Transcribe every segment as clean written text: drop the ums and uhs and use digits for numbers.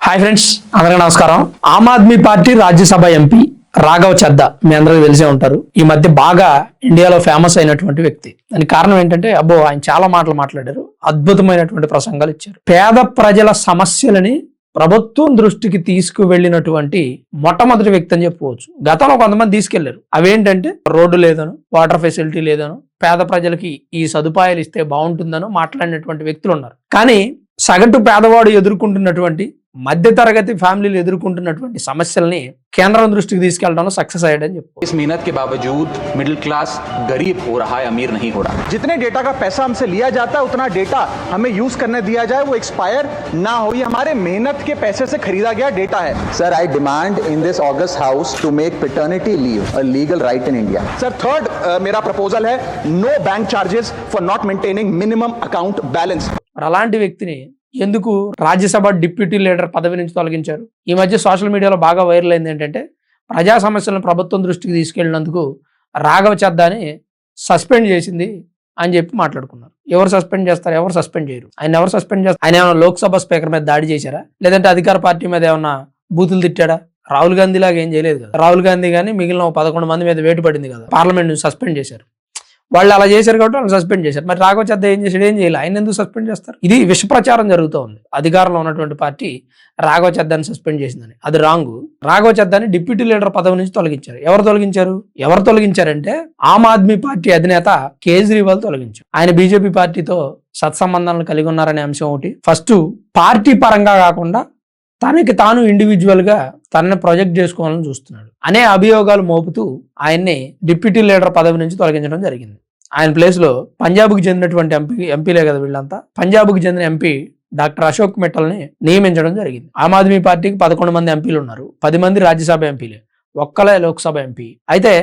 Hi friends, అందరికీ నమస్కారం. Aam Aadmi party Rajya Sabha MP Raghav Chadha మీ అందరికీ తెలిసే ఉంటారు. ఈ మధ్య బాగా ఇండియాలో ఫేమస్ అయినటువంటి వ్యక్తి. దానికి కారణం ఏంటంటే ఆయన చాలా మాటలు మాట్లాడారు, అద్భుతమైనటువంటి ప్రసంగాలు ఇచ్చారు. పేద ప్రజల సమస్యలని ప్రభుత్వం దృష్టికి తీసుకువెళ్ళినటువంటి మొట్టమొదటి వ్యక్తి అని చెప్పుకోవచ్చు. గతంలో కొంతమంది తీసుకెళ్లారు. అవేంటంటే రోడ్డు లేదను, వాటర్ ఫెసిలిటీ లేదను, పేద ప్రజలకి ఈ సదుపాయాలు ఇస్తే బాగుంటుందనో మాట్లాడినటువంటి వ్యక్తులు ఉన్నారు. కానీ సగటు పేదవాడు ఎదుర్కొంటున్నటువంటి మధ్యతరగతి ఫ్యామిలీలు ఎదుర్కొంటున్నటువంటి సమస్యల్ని కేంద్రం దృష్టికి తీసుకెళ్లడంలో సక్సెస్ అయ్యాడని చెప్పు. इस मेहनत के बावजूद मिडिल क्लास गरीब हो रहा है, अमीर नहीं हो रहा. जितने डेटा का पैसा हमसे लिया जाता है उतना डेटा हमें यूज करने दिया जाए, वो एक्सपायर ना हो. ये हमारे मेहनत के पैसे से खरीदा गया डेटा है. Sir, I demand in this August House to make paternity leave a legal right in India. Sir third मेरा प्रपोजल है no bank charges for not maintaining minimum account balance. అలాంటి వ్యక్తిని ఎందుకు రాజ్యసభ డిప్యూటీ లీడర్ పదవి నుంచి తొలగించారు? ఈ మధ్య సోషల్ మీడియాలో బాగా వైరల్ అయింది ఏంటంటే ప్రజా సమస్యలను ప్రభుత్వం దృష్టికి తీసుకెళ్లినందుకు రాఘవ్ చద్దాని సస్పెండ్ చేసింది అని చెప్పి మాట్లాడుకున్నారు. ఎవరు సస్పెండ్ చేస్తారు? ఎవరు సస్పెండ్ చేయరు. ఆయన ఎవరు సస్పెండ్ చేస్తారు? ఆయన ఏమైనా లోక్సభ స్పీకర్ మీద దాడి చేశారా? లేదంటే అధికార పార్టీ మీద ఏమన్నా బూతులు తిట్టాడా? రాహుల్ గాంధీ లాగా ఏం చేయలేదు కదా. రాహుల్ గాంధీ కానీ మిగిలిన 11 మంది మీద వేటు పడింది కదా, పార్లమెంట్ నుంచి సస్పెండ్ చేశారు. వాళ్ళు అలా చేశారు కాబట్టి వాళ్ళు సస్పెండ్ చేశారు. మరి రాఘవ్ చద్దా ఏం చేశాడు? ఏం చేయాలి. ఆయన ఎందుకు సస్పెండ్ చేస్తారు? ఇది విష ప్రచారం జరుగుతూ ఉంది. అధికారంలో ఉన్నటువంటి పార్టీ రాఘవ్ చద్దాని సస్పెండ్ చేసిందని. అది రాంగ్. రాఘవ్ చద్దాని డిప్యూటీ లీడర్ పదవి నుంచి తొలగించారు. ఎవరు తొలగించారంటే ఆమ్ ఆద్మీ పార్టీ అధినేత కేజ్రీవాల్ తొలగించారు. ఆయన బీజేపీ పార్టీతో సత్సంబంధాలను కలిగి ఉన్నారనే అంశం ఒకటి. ఫస్ట్ పార్టీ పరంగా కాకుండా తనకి తాను ఇండివిజువల్ గా తనని ప్రొజెక్ట్ చేసుకోవాలని చూస్తున్నాడు అనే అభియోగాలు మోపుతూ ఆయన్ని డిప్యూటీ లీడర్ పదవి నుంచి తొలగించడం జరిగింది. ఆయన ప్లేస్ లో పంజాబ్కి చెందినటువంటి ఎంపీలే కదా వీళ్ళంతా. పంజాబ్కి చెందిన ఎంపీ డాక్టర్ అశోక్ మిట్టల్ని నియమించడం జరిగింది. ఆమ్ ఆద్మీ పార్టీకి 11 మంది ఎంపీలు ఉన్నారు, 10 మంది రాజ్యసభ ఎంపీలే, ఒక్కలే లోక్సభ ఎంపీ. అయితే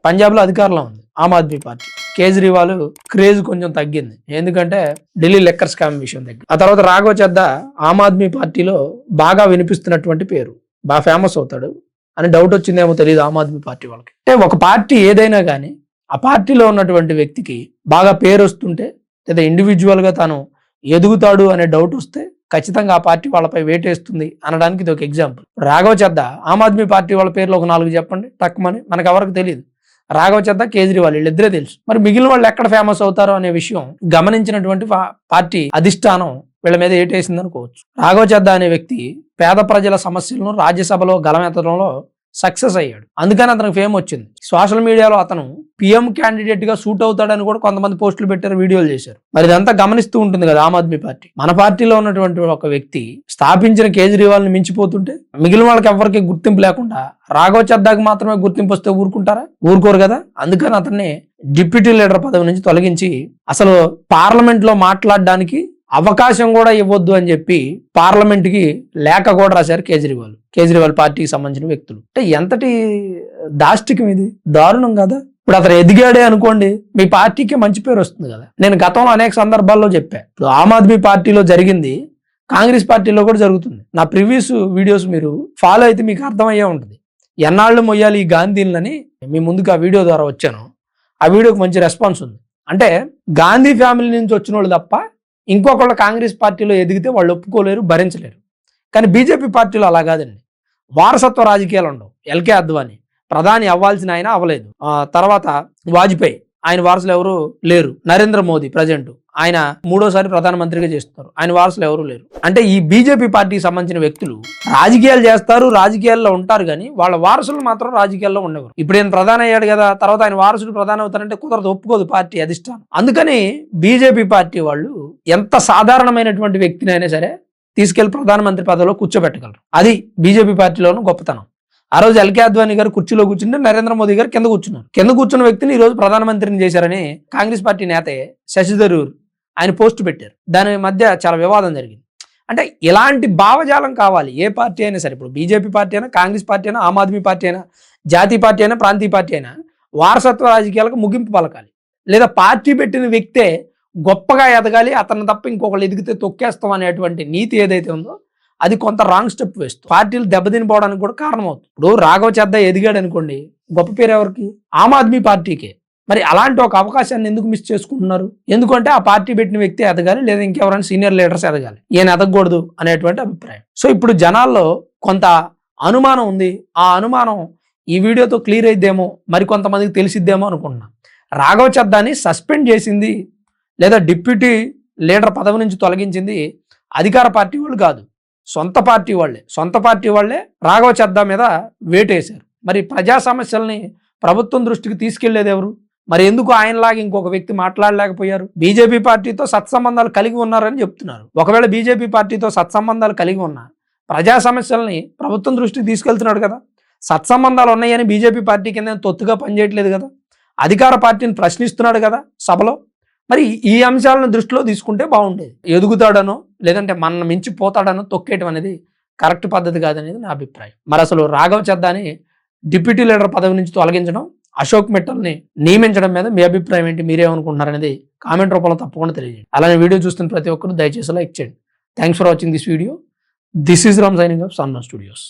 పంజాబ్ లో అధికారంలో ఉంది ఆమ్ ఆద్మీ పార్టీ. కేజ్రీవాల్ క్రేజ్ కొంచెం తగ్గింది, ఎందుకంటే ఢిల్లీ లెక్కర్ స్కామ్ విషయం తగ్గింది. ఆ తర్వాత రాఘవ్ చద్దా ఆమ్ ఆద్మీ పార్టీలో బాగా వినిపిస్తున్నటువంటి పేరు, బాగా ఫేమస్ అవుతాడు అని డౌట్ వచ్చిందేమో తెలియదు ఆమ్ ఆద్మీ పార్టీ వాళ్ళకి. అంటే ఒక పార్టీ ఏదైనా కానీ ఆ పార్టీలో ఉన్నటువంటి వ్యక్తికి బాగా పేరు వస్తుంటే లేదా ఇండివిజువల్ గా తాను ఎదుగుతాడు అనే డౌట్ వస్తే ఖచ్చితంగా ఆ పార్టీ వాళ్ళపై వేటేస్తుంది అనడానికి ఇది ఒక ఎగ్జాంపుల్. రాఘవ్ చద్దా ఆమ్ ఆద్మీ పార్టీ వాళ్ళ పేర్లు ఒక 4 చెప్పండి టక్కుమని. మనకు ఎవరికి తెలియదు. రాఘవ్ చద్దా, కేజ్రీవాల్ వీళ్ళిద్దరే తెలుసు. మరి మిగిలిన వాళ్ళు ఎక్కడ ఫేమస్ అవుతారో అనే విషయం గమనించినటువంటి పార్టీ అధిష్టానం వీళ్ళ మీద ఏటేసింది అనుకోవచ్చు. రాఘవ్ చద్దా అనే వ్యక్తి పేద ప్రజల సమస్యలను రాజ్యసభలో గలమెత్తడంలో సక్సెస్ అయ్యాడు. అందుకని అతనికి ఫేమ్ వచ్చింది. సోషల్ మీడియాలో అతను పిఎం క్యాండిడేట్ గా సూట్ అవుతాడని కూడా కొంతమంది పోస్టులు పెట్టారు, వీడియోలు చేశారు. మరి ఇదంతా గమనిస్తూ ఉంటుంది కదా ఆమ్ ఆద్మీ పార్టీ. మన పార్టీలో ఉన్నటువంటి ఒక వ్యక్తి స్థాపించిన కేజ్రీవాల్ ని మించిపోతుంటే మిగిలిన వాళ్ళకి ఎవరికి గుర్తింపు లేకుండా రాఘవ్ చద్దాకి మాత్రమే గుర్తింపు వస్తే ఊరుకుంటారా? ఊరుకోరు కదా. అందుకని అతన్ని డిప్యూటీ లీడర్ పదవి నుంచి తొలగించి అసలు పార్లమెంట్ లో మాట్లాడడానికి అవకాశం కూడా ఇవ్వద్దు అని చెప్పి పార్లమెంట్ కి లేఖ కూడా రాశారు కేజ్రీవాల్ పార్టీకి సంబంధించిన వ్యక్తులు. అంటే ఎంతటి దాష్టికం ఇది, దారుణం కదా. ఇప్పుడు అతను ఎదిగాడే అనుకోండి, మీ పార్టీకి మంచి పేరు వస్తుంది కదా. నేను గతంలో అనేక సందర్భాల్లో చెప్పా, ఇప్పుడు ఆమ్ ఆద్మీ పార్టీలో జరిగింది కాంగ్రెస్ పార్టీలో కూడా జరుగుతుంది. నా ప్రీవియస్ వీడియోస్ మీరు ఫాలో అయితే మీకు అర్థమయ్యే ఉంటుంది. ఎన్నాళ్ళు మొయ్యాలి ఈ గాంధీలని మీ ముందుకు ఆ వీడియో ద్వారా వచ్చాను. ఆ వీడియోకి మంచి రెస్పాన్స్ ఉంది. అంటే గాంధీ ఫ్యామిలీ నుంచి వచ్చిన వాళ్ళు తప్ప ఇంకొకళ్ళు కాంగ్రెస్ పార్టీలో ఎదిగితే వాళ్ళు ఒప్పుకోలేరు, భరించలేరు. కానీ బీజేపీ పార్టీలో అలా కాదండి. వారసత్వ రాజకీయాలు ఉండవు. ఎల్కే అద్వానీ ప్రధాని అవ్వాల్సిన ఆయన అవ్వలేదు. తర్వాత వాజ్పేయి, ఆయన వారసులు ఎవరు లేరు. నరేంద్ర మోదీ ప్రజెంట్ ఆయన 3వ ప్రధానమంత్రిగా చేస్తున్నారు, ఆయన వారసులు ఎవరు లేరు. అంటే ఈ బీజేపీ పార్టీకి సంబంధించిన వ్యక్తులు రాజకీయాలు చేస్తారు, రాజకీయాల్లో ఉంటారు, కానీ వాళ్ళ వారసులు మాత్రం రాజకీయాల్లో ఉండేవారు. ఇప్పుడు ఆయన ప్రధాని అయ్యాడు కదా, తర్వాత ఆయన వారసుడు ప్రధాని అవుతారంటే కుదరదు, ఒప్పుకోదు పార్టీ అధిష్టానం. అందుకని బీజేపీ పార్టీ వాళ్ళు ఎంత సాధారణమైనటువంటి వ్యక్తిని అయినా సరే తీసుకెళ్లి ప్రధానమంత్రి పదవిలో కూర్చోబెట్టగలరు. అది బీజేపీ పార్టీలోనూ గొప్పతనం. ఆ రోజు ఎల్కే అద్వానీ గారు కుర్చీలో కూర్చుంటే నరేంద్ర మోదీ గారు కింద కూర్చున్నారు. కింద కూర్చున్న వ్యక్తిని ఈ రోజు ప్రధానమంత్రిని చేశారని కాంగ్రెస్ పార్టీ నేత శశి థరూర్ ఆయన పోస్ట్ పెట్టారు. దాని మధ్య చాలా వివాదం జరిగింది. అంటే ఇలాంటి భావజాలం కావాలి ఏ పార్టీ అయినా సరే. ఇప్పుడు బీజేపీ పార్టీ అయినా, కాంగ్రెస్ పార్టీ అయినా, ఆమ్ ఆద్మీ పార్టీ అయినా, జాతీయ పార్టీ అయినా, ప్రాంతీయ పార్టీ అయినా వారసత్వ రాజకీయాలకు ముగింపు పలకాలి. లేదా పార్టీ పెట్టిన వ్యక్తే గొప్పగా ఎదగాలి, అతను తప్ప ఇంకొకళ్ళు ఎదిగితే తొక్కేస్తాం అనేటువంటి నీతి ఏదైతే ఉందో అది కొంత రాంగ్ స్టెప్ వేస్తుంది. పార్టీలు దెబ్బతినిపోవడానికి కూడా కారణం అవుతుంది. ఇప్పుడు రాఘవ్ చద్దా ఎదిగాడు అనుకోండి, గొప్ప పేరు ఎవరికి? ఆమ్ ఆద్మీ పార్టీకే. మరి అలాంటి ఒక అవకాశాన్ని ఎందుకు మిస్ చేసుకుంటున్నారు? ఎందుకంటే ఆ పార్టీ పెట్టిన వ్యక్తి ఎదగాలి, లేదా ఇంకెవరైనా సీనియర్ లీడర్స్ ఎదగాలి, ఈయన ఎదగకూడదు అనేటువంటి అభిప్రాయం. సో ఇప్పుడు జనాల్లో కొంత అనుమానం ఉంది. ఆ అనుమానం ఈ వీడియోతో క్లియర్ అయిద్దేమో, మరి కొంతమందికి తెలిసిద్దేమో అనుకుంటున్నా. రాఘవ చద్దాని సస్పెండ్ చేసింది లేదా డిప్యూటీ లీడర్ పదవి నుంచి తొలగించింది అధికార పార్టీ వాళ్ళు కాదు, సొంత పార్టీ వాళ్ళే రాఘవ చద్దా మీద వేటేశారు. మరి ప్రజా సమస్యల్ని ప్రభుత్వం దృష్టికి తీసుకెళ్లేది ఎవరు? మరి ఎందుకు ఆయనలాగా ఇంకొక వ్యక్తి మాట్లాడలేకపోయారు? బీజేపీ పార్టీతో సత్సంబంధాలు కలిగి ఉన్నారని చెప్తున్నారు. ఒకవేళ బీజేపీ పార్టీతో సత్సంబంధాలు కలిగి ఉన్నా ప్రజా సమస్యల్ని ప్రభుత్వం దృష్టికి తీసుకెళ్తున్నాడు కదా. సత్సంబంధాలు ఉన్నాయని బీజేపీ పార్టీ కింద తొత్తుగా పనిచేయట్లేదు కదా. అధికార పార్టీని ప్రశ్నిస్తున్నాడు కదా సభలో. మరి ఈ అంశాలను దృష్టిలో తీసుకుంటే బాగుండేది. ఎదుగుతాడనో లేదంటే మన మించిపోతాడనో తొక్కేయటం అనేది కరెక్ట్ పద్ధతి కాదనేది నా అభిప్రాయం. మరి అసలు రాఘవ చద్దాని డిప్యూటీ లీడర్ పదవి నుంచి తొలగించడం, అశోక్ మిట్టల్ని నియమించడం మీద మీ అభిప్రాయం ఏంటి? మీరేమనుకుంటున్నారనేది కామెంట్ రూపంలో తప్పకుండా తెలియజేయండి. అలానే వీడియో చూస్తున్న ప్రతి ఒక్కరు దయచేసి లైక్ చేయండి. Thanks for watching this video. This is Ram signing off Sanna studios.